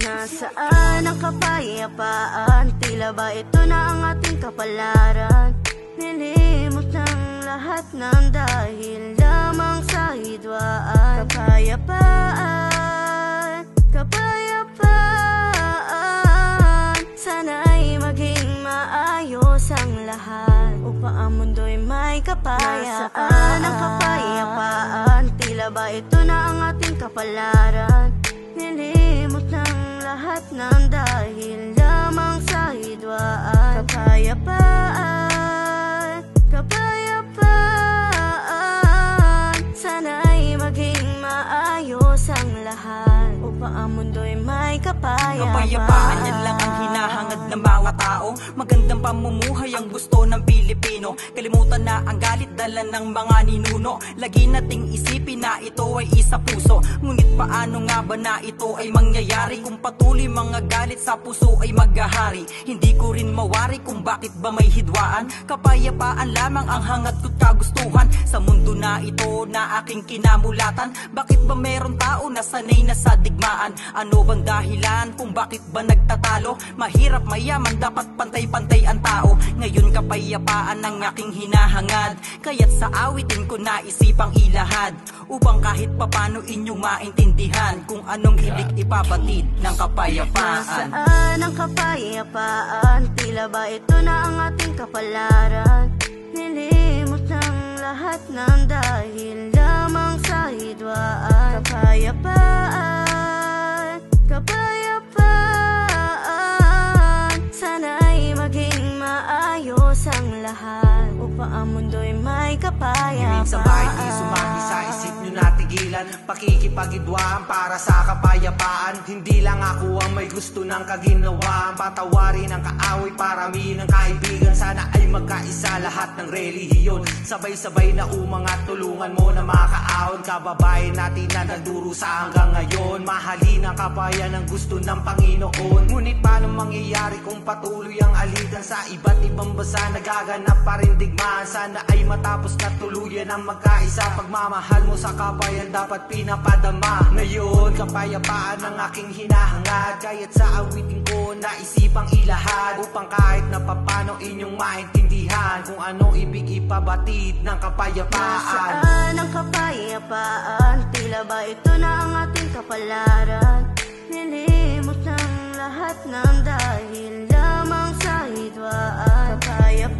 Nasaan ang kapayapaan? Tila ba ito na ang ating kapalaran? Nilimot ng lahat ng dahil lamang sa hidwaan. Kapayapaan, kapayapaan, sana'y maging maayos ang lahat upang ang mundo'y may kapayapaan. Nasaan ang kapayapaan? Tila ba ito na ang ating kapalaran? Nilimot ng lahat ng dahil lamang sa hidwaan. Kapayapaan, kapayapaan, sana'y maging maayos ang lahat upang ang mundo'y may kapayapaan. Kapayapaan, yan lang ang hinahangad ng mga tao. Magandang pamumuhay ang gusto ng Pilipino. Kalimutan na ang galit dala ng mga ninuno. Lagi nating isipin na ito ay isa puso. Ngunit paano nga ba na ito ay mangyayari kung patuloy mga galit sa puso ay maghahari? Hindi ko rin mawari kung bakit ba may hidwaan. Kapayapaan lamang ang hangat ko't kagustuhan sa mundo na ito na aking kinamulatan. Bakit ba meron tao na sanay na sa digmaan? Ano bang dahilan kung bakit ba nagtatalo? Mahirap mayaman, dapat pantay-pantay ang tao. Ngayon kapayapaan ang aking hinahangad, kaya't sa awitin ko naisipang ilahad upang kahit papano inyong maintindihan kung anong ibig ipabatid ng kapayapaan. Nasaan ang kapayapaan? Tila ba ito na ang ating kapalaran? Nilimot ng lahat ng dahil lamang sa hidwaan. Kapayapaan, kapayapaan, sana'y maging maayos ang lahat upang ang mundo'y may kapayapaan. Sa bahay di sumahi sa isip nyo natigilan, pakikipagidwaan para sa kapayapaan. Hindi lang ako ang may gusto ng kaginawaan, patawarin ang kaaway, parami ng kaibigan. Sana ay magkaisa lahat ng relihiyon, sabay-sabay na umangat, tulungan mo na makaahon. Kababayan natin na nagdurusa hanggang ngayon, mahalin ang kabayan ang gusto ng Panginoon. Ngunit paano mangyayari kung patuloy ang alitan sa iba't ibang bansa? Nagaganap pa rin digmaan, sana ay matapos na tuluyan ang magkaisa. Pagmamahal mo sa kabayan dapat pinapadama. Ngayon kapayapaan ang aking hinahangad, kaya't sa awitin ko naisipang ilahad upang kahit na papano inyong maintindihan kung anong ibig ipabatid ng kapayapaan. Nasaan ang kapayapaan? Tila ba ito na ang ating kapalaran? Nilimot ng lahat ng dahil lamang sa hidwaan. Kapayapaan,